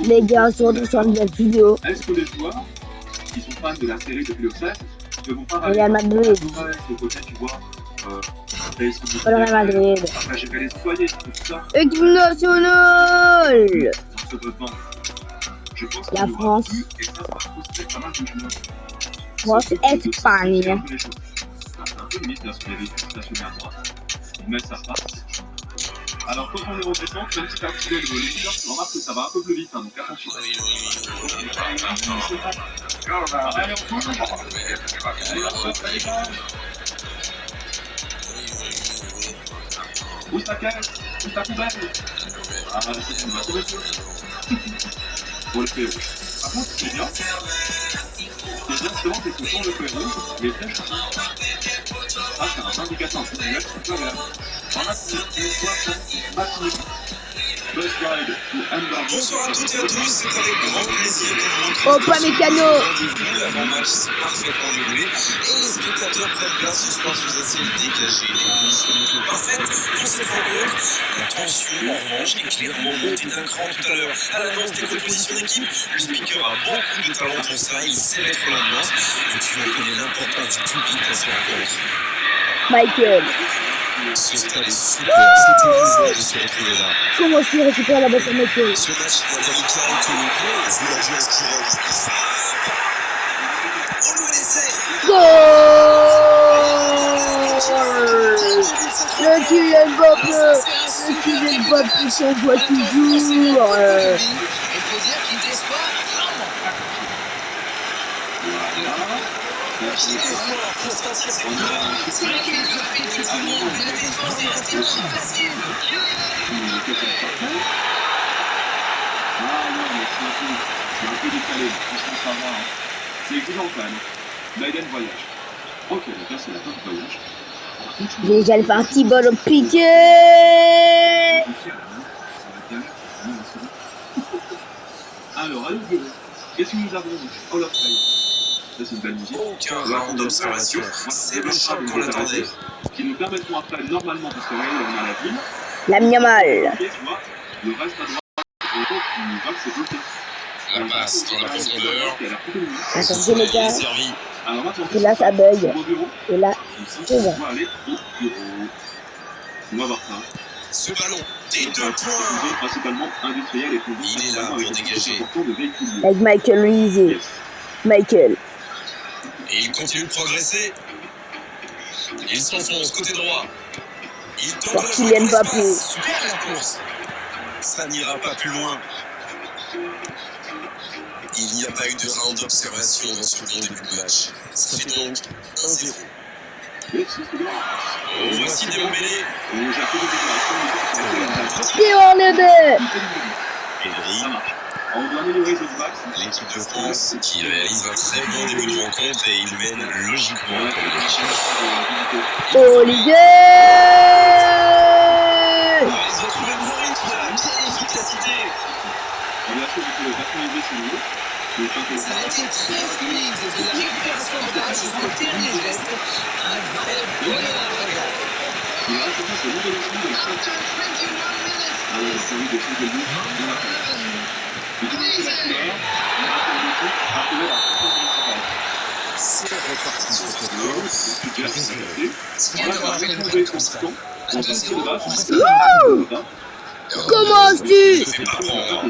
Les gars, sur la vidéo. Est-ce que les joueurs qui sont fans de la série depuis le 7 ne vont pas Real Madrid. le côté, tu vois, Real Madrid. après j'ai fait les soigner, tout ça. Équipe nationale. Dans ce besoin. Je pense La France. Et ça va frustrer pas mal de joueurs. France, Espagne. C'est un peu limite là, ce qu'il y avait stationné à droite. Mais ça passe. Alors, quand on est redescend, même si tu as activé le lecteur, tu remarques que ça va un peu plus vite, hein, donc attention. Allez, on touche. Où est ta caisse? Où est ta poubelle? Ah, c'est une bonne chose. Pour le PO. Par contre, c'est bien. Ce qui est bien, justement, c'est que sur le PO, les flèches sont. Ah, c'est un indicateur un peu visuel, c'est super agréable. En maximum. Bonsoir à toutes et à tous, c'est avec grand plaisir que vous Pas Mécano. L'avant-match, c'est parfaitement déroulé et les spectateurs prennent bien ce soir sous un ciel dégagé. Les conditions météo parfaites pour cette rencontre. La tension, en revanche, est clairement montée d'un cran tout à l'heure. À l'annonce des compositions d'équipe, le speaker a beaucoup de talent pour ça, il sait mettre l'ambiance. Et puis on connaît l'importance du public dans ces rencontres. Michael. Ce stade est super, c'était bizarre de se retrouver là. Comment est-ce qu'il récupère la balle sur Michael? Ce match doit être amical que le gros, vu l'ambiance qui règne. On le laissait. Goal. Le Kylian Mbappé. Le Kylian Mbappé s'envoie toujours. C'est un peu décalé, franchement ça va. C'est exigeant quand même. Biden voyage. Ok, donc là c'est la fin du voyage. Déjà le parti ballon piqué. Alors, à nouveau, qu'est-ce que nous avons dit? All of Time. Ça, c'est une belle musique. Aucun round d'observation, c'est le choc qu'on attendait. Qui nous permettront après, normalement, parce que regardez, on a la ville. La Yamal. Tu vois, le reste à droite, et donc, tu vois que c'est bloqué. La passe dans la profondeur. Attention les gars. Servi. Alors maintenant, Et là ça bug. au bureau. Et là, c'est bon. On va aller au bureau. On va voir ça. Ce ballon, des 2 points. Principalement industriel et Il est là pour dégager. Avec Michael Luizé. Michael. Et il continue de progresser. Il s'enfonce côté droit. Il tente Pour la Kylian Mbappé. Super la course. Ça n'ira pas plus loin. Il n'y a pas eu de round d'observation dans ce bon début de match. Ça fait donc 1-0. Voici Dembélé. Théo Hernandez. Pedri. On doit améliorer cette balle. L'équipe de France qui réalise un très bon début de rencontre et il mène logiquement pour le match. Olivier. Ils ont trouvé le bon rythme, quelle efficacité. Ça a été très fluide, de la récupération de balle jusqu'au dernier geste. Un vrai bonheur à regarder. C'est reparti sur ce score. Bien d'avoir fait le break comme ça. À 2-0. Comment tu? C'est pas prendre.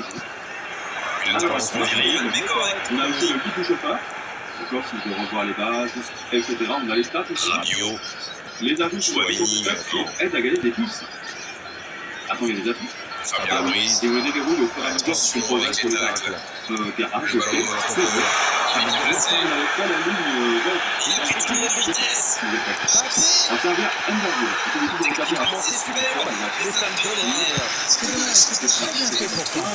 Une intervention virile, mais correcte. On a aussi le petit chauffeur. D'accord, si je revois les bases, etc. On a les stats aussi. Rabiot. Les ajouts sur le Chouamini, qui aident à gagner des pouces. Attends, il y a des atouts. Fabien Ruiz. Et on les déroule au fur et à mesure Attention qu'on avec les tacles. garage. Le ballon dans la profondeur. Il est placé. On n'avait pas la ligne Il a pris tout le monde de vitesse. on servir Envergure. Techniquement, c'est superbe. Mais ça me donne envie. C'est dommage, c'était très bien fait pourtant.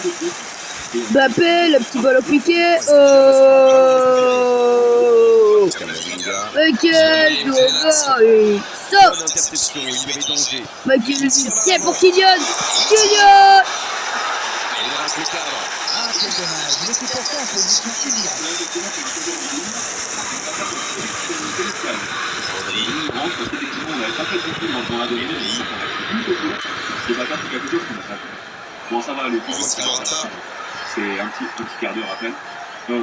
Mbappé, le petit ballon piqué. Michael Douglas. Sauf. Interception, libéré danger. Michael Luizé pour Kylian. Kylian. Et il reste le cadre. Ah, quel dommage. Mais c'est pourtant en position idéale. Rodri. On n'avait pas fait beaucoup dans la deuxième. C'est pas grave, c'est quelque chose qu'on a fait. Bon, ça va aller. Voici Morata. c'est un petit quart d'heure à peine.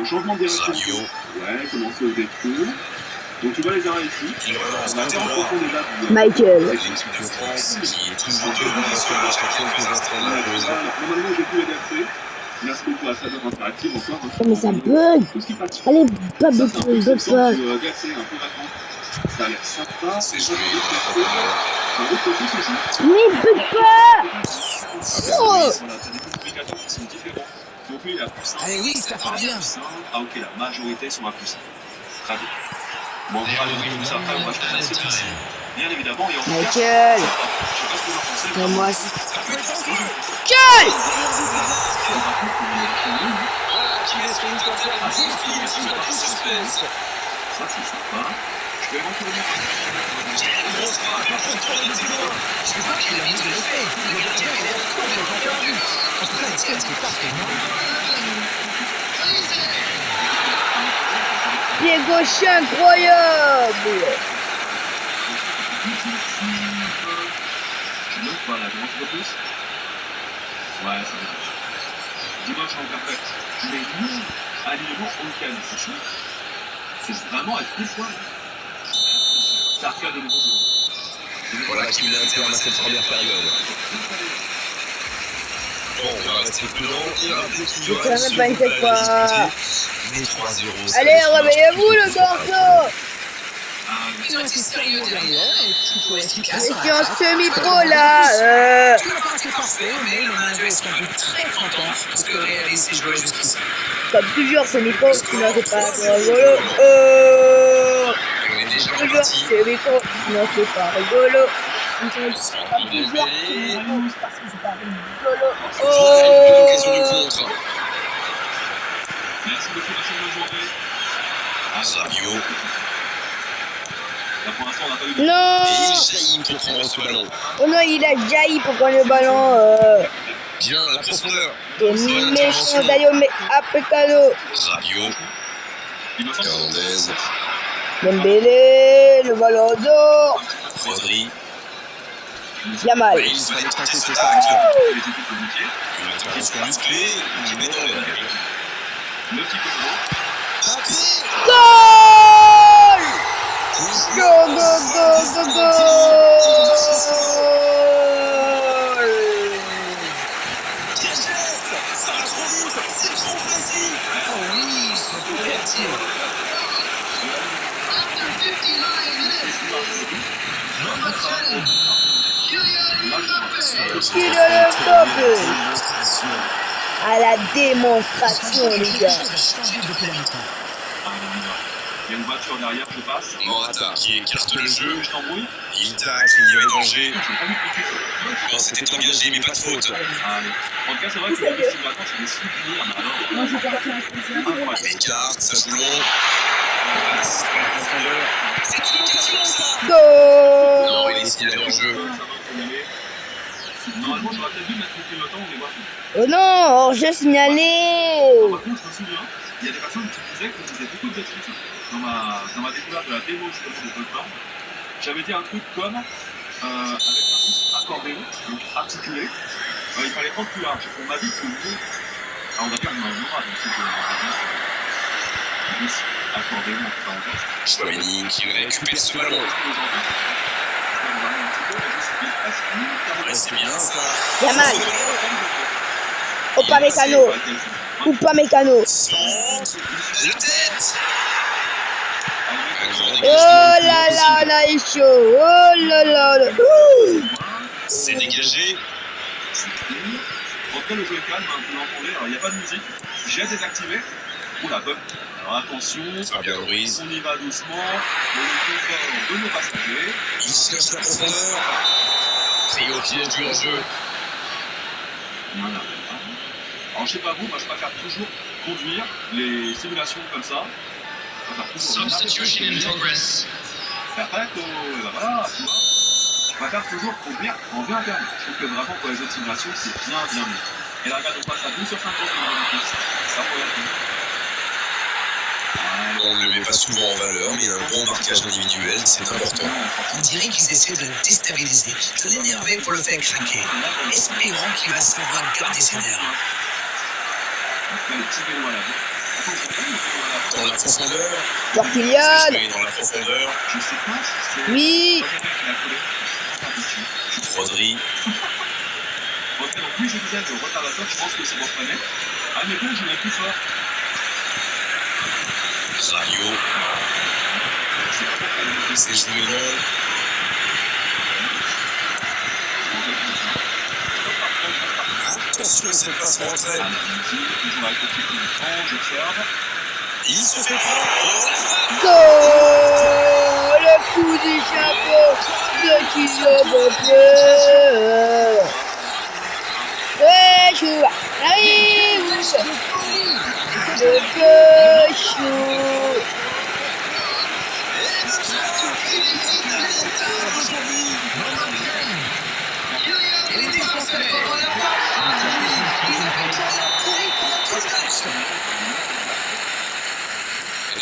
Changement de direction. Radio. Ouais, commencer au détour. Donc tu vois les arrêts ici. Il relance On a 40% déjà. Michael. L'équipe de France qui est toujours devant la seule après quelques instants de la pause. Normalement, j'ai pu exercer. Merci beaucoup à Saber Interactive encore. Oh, mais ça bug. Tout ce qui passe. Allez, pas Ça, bug, c'est un peu bug pas. glacé, un peu vacant. Ça a l'air sympa. C'est joué. Un autre focus aussi. Mais bug pas. Oh. Voilà, t'as des multiplicateurs qui sont différents. Donc lui, il a plus 1. Allez, oui, ça part bien. Ah ok, la majorité sont à plus 1. Très bien. Bon, on verra le plus après, on va faire la séquence. Bien évidemment, et en tout cas, Michael. je sais pas ce que vous en pensez. Mais moi, Quel Qui laisse une fois faire un petit suspense. Ça, c'est sympa. Je vais éventuellement Grosse frappe, un contrôle de loin. Je crois qu'il a mis de l'effet. Le gardien, il est complètement perdu. En tout cas, le tir, c'est parfaitement. pied gauche incroyable. Je note pas la grande plus. Ouais, ça va. Dimanche en perfect. Mais nous, alignement au calme, c'est chaud. C'est vraiment à deux fois. Ça arcade de nouveau. Voilà qui l'interne à cette première période. Bon, on va rester prudent et rappeler qu'il y aura Ça même pas une cette fois. mais 3-0. Allez, réveillez-vous le garçon. Ils ont été sérieux derrière et plutôt efficaces. Je suis en semi-pro là. Tu n'as pas été parfait, mais le manager est sans doute très content parce que Real s'est joué jusqu'ici. Comme toujours semi-pro, sinon c'est pas rigolo. On est déjà Toujours parti. semi-pro, sinon c'est pas rigolo. Comme toujours Dembélé. semi-pro, parce que c'est pas rigolo. L'occasion du contre. Merci beaucoup, la bonne journée. Rabiot. Là, pour l'instant, on n'a pas eu de. Et Non. il jaillit pour prendre ce ballon. Oh non, il a jailli pour prendre le ballon. Bien, la profondeur. Des méchants Dayome Apecano. Rabiot. Il me semble que Hernandez. Dembélé, le ballon d'or. Rodri. Yamal. Et il fallait passer cet acte. les équipes de métier. Une intervention musclée qui met dans le bac. Le petit peu de Goal! Go, go, go, go, go! Ça va trop vite, c'est trop facile. Oh oui, ce super tir. Kylian Mbappé! À la démonstration, les gars. Changé depuis la mi-temps. Il y a une voiture derrière, je passe. Morata qui écarte le jeu. Je t'embrouille. Il tacle, il y aurait danger. Je n'ai pas vu de petit. Non, c'était engagé, mais pas de faute. Allez. En tout cas, c'est vrai que les simulateurs, c'est des souvenirs. Mais alors, Moi, j'ai pas fait un spécial. incroyable. Il écarte, ça joue long. Passe à la profondeur. C'est une occasion, ça. Go! Non, il est signalé en jeu. Normalement, j'aurais peut-être dû mettre le pilotant ou les voitures. Oh non, hors-jeu signalé! Par contre, je me souviens, il y a des personnes qui disaient que je faisais beaucoup de bêtises dans ma découverte de la démo justement de Volkswagen. J'avais dit un truc comme avec un bus accordéon, donc articulé, il fallait prendre plus large. On m'a dit que le mot, on va dire qu'on a un aura, donc c'est que le bus accordéon en parenthèse. Chouameni qui récupère ce ballon. Ouais, c'est bien ça. Yamal! Upamecano! Upamecano! Centre, la tête. Oh là là, on a eu chaud! Oh là là! Là. Ouh. C'est dégagé. En tout cas, le jeu est calme, hein, vous l'entendez, alors il n'y a pas de musique. J'ai désactivé. Oula, bonne. Alors attention, Fabien Ruiz. on y va doucement. Le confort de nos passagers. Il cherche la profondeur. Pris au pied du hors-jeu. Voilà. Alors je sais pas vous, moi je préfère toujours conduire les simulations comme ça. Substitution in progress. Perfect, voilà, tu vois. Je préfère toujours conduire en bien terme. Je trouve que vraiment pour les autres simulations, c'est bien mieux. Et là, regarde, on passe à 12 sur 50 ça regarde. On ne le met pas souvent en valeur, mais un bon marquage individuel, c'est important. On dirait qu'ils essaient de le déstabiliser, de l'énerver pour le faire craquer. Espérons qu'il va savoir garder ses nerfs. Après, petit vélo à la main. Attends, c'est pas le vélo à la Dans la profondeur. Pour Kylian. Jouer dans la profondeur. Je sais pas si c'est. Oui. Pas quelqu'un qui l'a collé. Je sais pas dessus. Rodri. Ok, donc plus je disais de retardateur, je pense que c'est Boffanet. Ah, mais bon, je mets plus fort. Rayo. C'est pas Boffanet. C'est joué long. Attention, cette passe en retrait. Ah, toujours avec le petit coup du temps, j'observe. Il se fait prendre. Goal. Le coup du chapeau de Kylian Mbappé. Le joueur arrive. Le Pécho.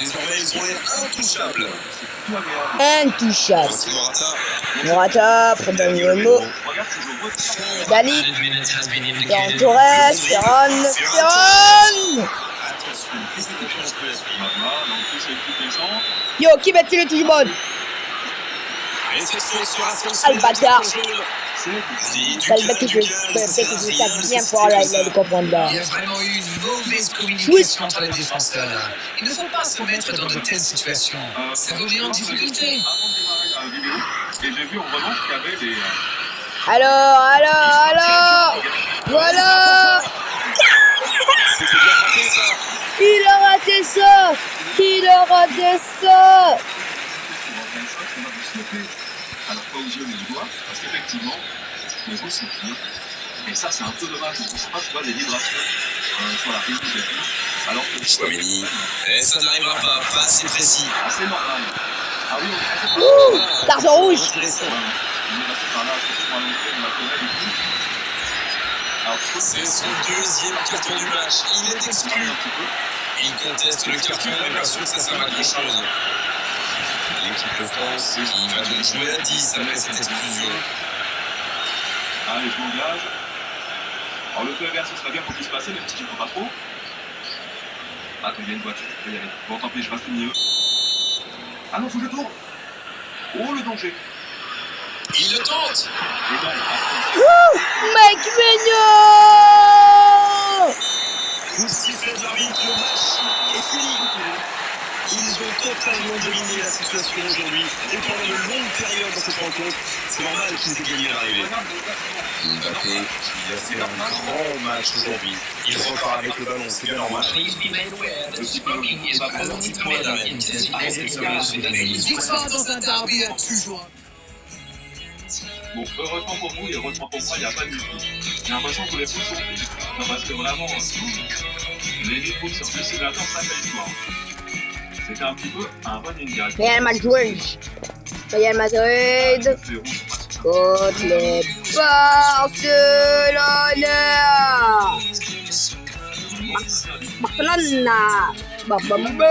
Désormais, ils vont être intouchables. Tout agréable. Intouchable. Voici Morata. Morata, Probablement. Regarde si je vois. Dali. Ferran Torres. Ferran. Ferran. Attention, qu'est-ce que tu penses que la suite? Voilà, donc plus c'est plus descend. Yo, qui met-il le touche bon? Et cette fois, sur la France, Ah, le bâtard. C'est Ça le mec qui tape bien fort là, il a le comprendre là. Il y a vraiment eu une mauvaise communication entre les défenseurs. Il ne faut pas se mettre dans de telles situations. Ça vous met en difficulté. Avant de démarrer la vidéo, et j'ai vu en revanche qu'il y avait des. Alors. Voilà. C'était bien frappé, ça. Il a raté ça. Il a raté ça. Alors pas aux yeux mais du doigt, parce qu'effectivement, les gros c'est pire. Et ça c'est un peu dommage, on ne sent pas tu vois, des vibrations sur la rive du tapis, alors que Chouamini. Et ça n'arrivera pas assez précis. c'est normal. Ah oui, on est passé par là. Carton rouge. On est passé par là, attention à l'entrée, on la connaît et tout. Alors C'est son deuxième carton du match. Il est exclu. Il conteste le carton et bien sûr que ça sert à quelque chose. L'équipe de France va donc jouer à 10 après cette exclusion. Allez, je m'engage. Alors le feu vert, ce serait bien qu'on puisse passer, même si je ne peux pas trop. Attends, il y a une voiture, je peux y aller. Bon, tant pis, je passe au milieu. Ah non, faut que je tourne. Oh, le danger. Il le tente. Et donc, Mec mignon. Coup de sifflet de l'arbitre, le match est fini. Ils ont totalement dominé la situation aujourd'hui. Et pendant de longues périodes dans cette rencontre, c'est normal qu'ils aient gagné à l'arrivée. Mbappé, il a fait un grand match aujourd'hui. Il repart avec le ballon, c'est bien normal. Victoire dans un derby a toujours. bon, heureusement pour vous et heureusement pour moi, il n'y a pas de but. J'ai l'impression que les poules sont plus. Non, parce que vraiment, les poules sur le simulateur, ça fait l'histoire. C'était un petit peu un bon ninja. Real Madrid. Real Madrid. Contre les Barcelone. Barcelona.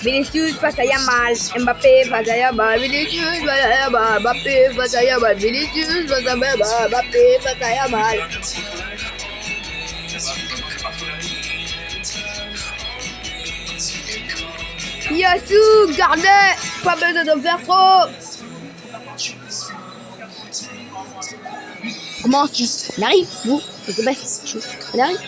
Vinicius face à Yamal. Mbappé face à Yamal. Vinicius face à Yamal. Mbappé face à Yamal. Vinicius face à Yamal. Mbappé face à Yamal. Yasu, gardez. Pas besoin de faire trop. Comment tu... On arrive, vous? On arrive?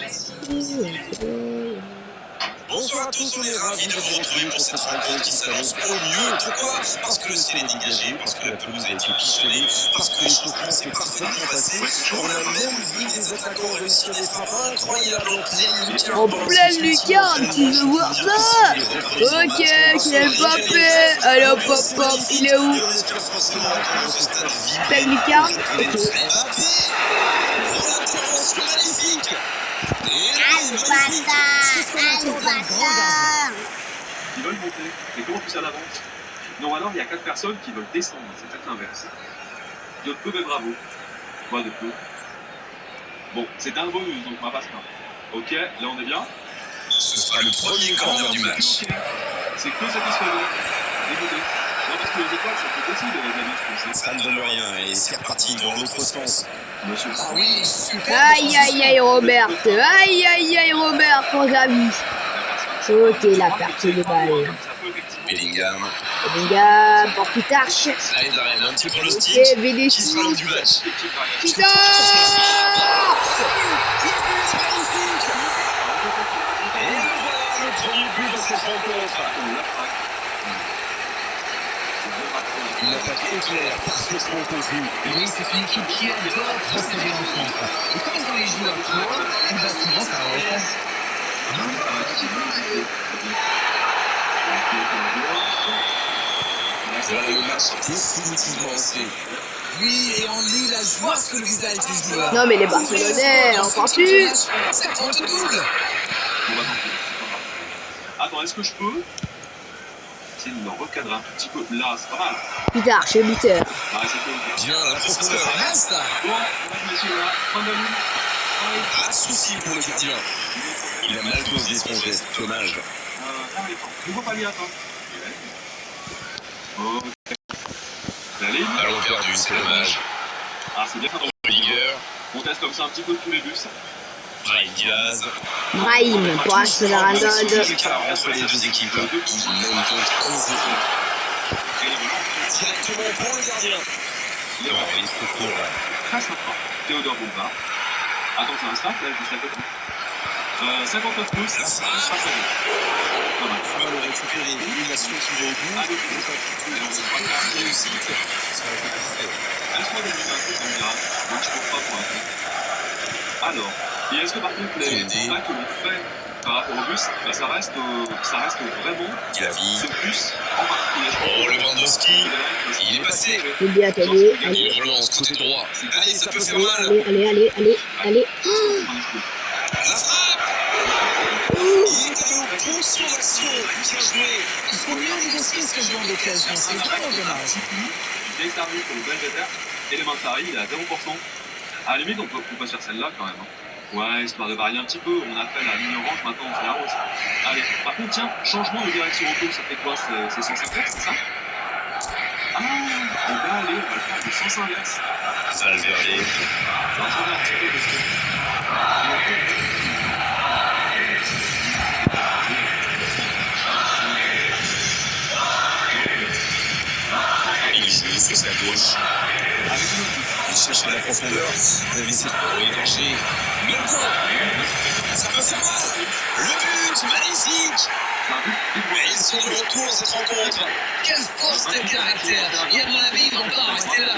Bonsoir à tous, on est ravis de vous retrouver pour cette rencontre qui s'annonce au mieux. Pourquoi? Parce que le ciel est dégagé, parce que la pelouse a été pichonnée, parce que l'échauffement s'est parfaitement passé. On a même vu des attaquants réussir des frappes incroyables En pleine lucarne, tu veux voir ça? Ok, c'est Mbappé. Alors, papa, il est où? Pleine lucarne? Ok. Ils veulent monter. Et comment tout ça d'avance? Non, alors il y a 4 personnes qui veulent descendre. C'est peut-être l'inverse. De peu, mais bravo. Quoi de peu? Bon, c'est un bonus, donc on va pas se plaindre. Ok, là on est bien. Ce sera le premier corner du match. C'est que satisfaisant. Écoutez, non pense que les étoiles, ça peut aussi de la vie, Ça ne donne rien et c'est reparti dans l'autre sens. Monsieur. Ah oui, super. Aïe aïe aïe Robert. Aïe aïe aïe Robert, sans avis. Ok, la perte de balle. Bellingham. Bellingham pour Pitarch. Allez, Darren, un petit pronostic. Et Qui Vinicius. sera l'homme du match? Pitarch. Et le voilà, le premier but de cette rencontre. Une attaque éclair, parfaitement conçue. Oui, c'est une équipe qui adore procéder en contre. Et comme dans les jeux à trois, il va souvent ça repasse. Voilà le match définitivement lancé. Oui, et on lit la joie sur le visage des joueurs. Non mais les Barcelonais, encore plus. Ça compte double. Attends, est-ce que je peux essayer de me recadrer un tout petit peu? Là, c'est pas mal. Pitarch, le buteur. Là, c'est cool. Bien, la profondeur. Pas mal ça. Bon, mesdames, messieurs, là, fin de la minute. Pas de souci pour le gardien. Il a mal dosé son geste, dommage. Nouveau palier à toi. Ok. La ligne. Ballon perdu, c'est dommage. Ah, c'est bien. Rigueur. On teste comme ça un petit peu tous les bus. Brahim Diaz. Brahim pour Arsenal Arnold. L'écart entre les deux équipes. Même compte 11-0. Directement pour le gardien. Non, il se court. Très sympa. Théodore Boulevard. Attention à un start, là, juste à côté. 59 pouces. Ça sera Pas mal. pas mal récupéré. Une action qui va au bout. Ah, donc, Réussite. Ça va être parfait. laisse-moi deviner un truc, on me dira. Moi, je trouve pas pour un truc. Alors, et est-ce que par contre, les combats que l'on fait par rapport au bus, bah, ça reste vraiment Gavi. ce bus en particulier. Oh, Lewandowski. Il est passé. Il bien attendez. Il relance côté droit. Allez, ça peut faire mal. Allez. La frappe. Il est allé au bon sur l'action. Bien joué. Il faut mieux négocier ce genre d'occasion. C'est vraiment dommage. Vieille service pour le Belvédère et les mains de Paris, il est à 0%. À la limite, on peut se faire celle-là quand même. Ouais, histoire de varier un petit peu. On a fait la ligne orange, maintenant on fait la rose. Allez, par contre, tiens, changement de direction au tour, ça fait quoi? C'est sens inverse, c'est ça? Ah, on va aller, on va le faire de sens inverse. Valverde. Ça va changer un petit peu parce que. Il c'est sa gauche. Il cherche la profondeur. Mais c'est pour le danger. Le point. Ça peut faire mal. Le but, magnifique. Mais ils sont de retour dans cette rencontre. Quelle force de caractère. Et à mon avis, ils vont pas en rester là.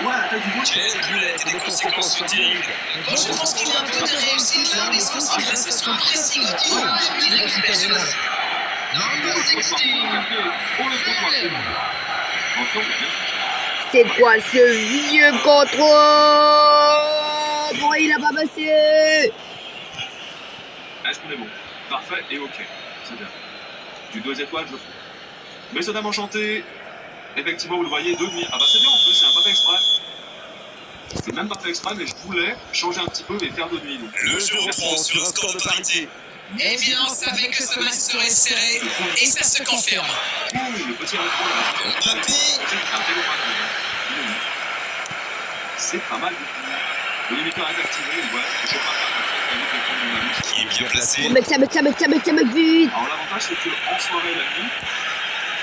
Ouais, t'as du beau. Quelle bulette et des conséquences terribles. Moi, je pense qu'il a un peu de réussite là, mais je pense qu'il reste à son pressing. Il récupère le ballon. Number 16. Pour le trottoir, c'est bon. Encore bien. C'est quoi ce vieux contrôle? Pourquoi il a pas passé? Est-ce qu'on est bon? Parfait et ok. C'est bien. Du 2 étoiles, je trouve. Messieurs, dames, enchantés. Effectivement, vous le voyez, 2,5. Ah bah c'est bien en plus, c'est un pas fait exprès. C'est même pas fait exprès, mais je voulais changer un petit peu et faire 2,5. Donc. Le jeu reprend sur un score de parité. Eh bien, on savait que ce match serait serré, et ça se confirme. Ouh, le petit écran là. Mbappé. C'est pas mal du tout. Le limiteur est activé, ouais. Je sais pas faire Qui est bien placé. Vite. Alors l'avantage c'est qu'en soirée la nuit,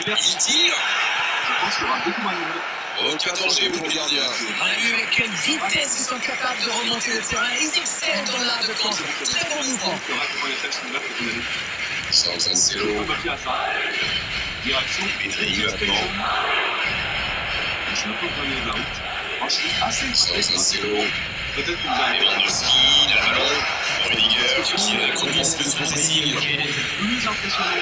Il tire. je pense qu'il y aura beaucoup moins de monde. Aucun danger pour le gardien. On a vu avec quelle vitesse ils sont capables de remonter le terrain. Ils excellent dans l'art de contre. Très bon mouvement. Il y aura comment les fêtes sont ouvertes et tout San Je Siro. peux à ça. Direction. Pedri maintenant. Je ne peux pas aller de la route. Moi je suis assez San Siro. peut-être que vous arrivez à Lewandowski, le ballon. Rigueur qui a commencé de son pressing. plus impressionnant.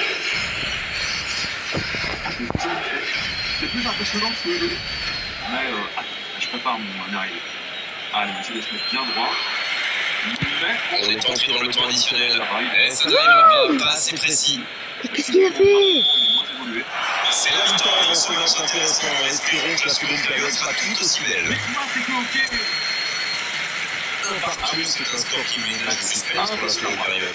C'est plus impressionnant que ce jeu. Mais attends, je prépare mon arrivée. Allez, on essaie de se mettre bien droit. Mais On est entré dans le temps additionnel. ça va, Et ça n'arrivera pas assez précis. Qu'est-ce qu'il a fait? il est moins évolué. C'est la victoire dans ce match intéressant. Espérons que la seconde période sera tout aussi belle. Mais moi, c'est que ok. Un partout, c'est un score qui ménage le suspense pour la seconde période.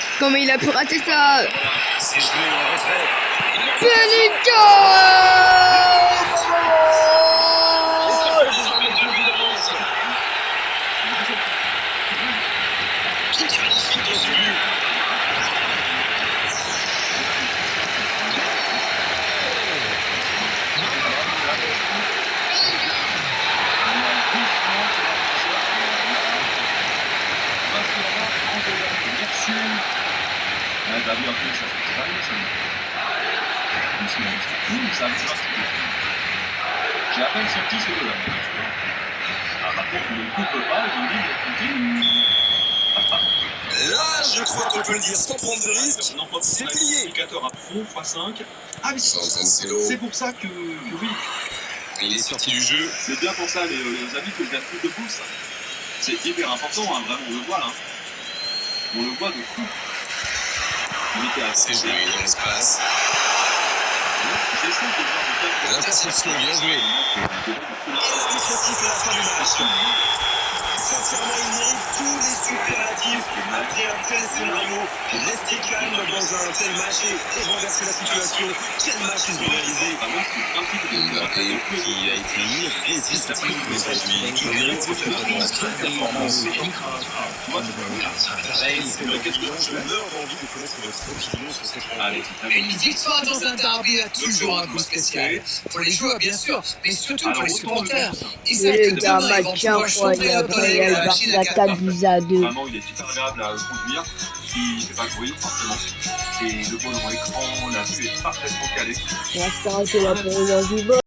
Comment il a pu rater ça? C'est joué en retrait. Benito! Qui est magnifique dans ce but. T'as vu un peu ça fait travailler ça. Ça me fait j'ai à peine sorti ce jeu là. Par contre, on ne coupe pas, je me dis, écoutez. Là, je crois qu'on peut le dire sans prendre de risque. Non, pas C'est plié. indicateur à fond, x5. Ah, mais c'est pour ça que oui. Il est sorti du jeu. C'est bien pour ça, les amis, que je gagne plus de pouces. C'est hyper important, hein, vraiment, on le voit là. On le voit de fou. Il était assez C'est joué dans l'espace. J'essaie de voir de L'interception, bien joué. Et la défensive à la fin du match. Sincèrement, il mérite tous les superlatifs après un tel scénario. Rester calme dans un tel match et renverser la situation. Quel match ils ont réalisé. Mbappé qui a été irrésistible aujourd'hui. Il mérite cette performance. Je meurs d'envie de connaître votre opinion sur cette rencontre. Une victoire dans un derby a toujours un goût spécial. Pour les joueurs, bien sûr, mais surtout pour les supporters. Ils savent que demain, ils vont pouvoir chanter le Real Barça 4-2. Vraiment, il est super agréable à conduire. Il ne fait pas de bruit, forcément. Et le volant écran, la vue est parfaitement calée. On va s'arrêter là pour aujourd'hui.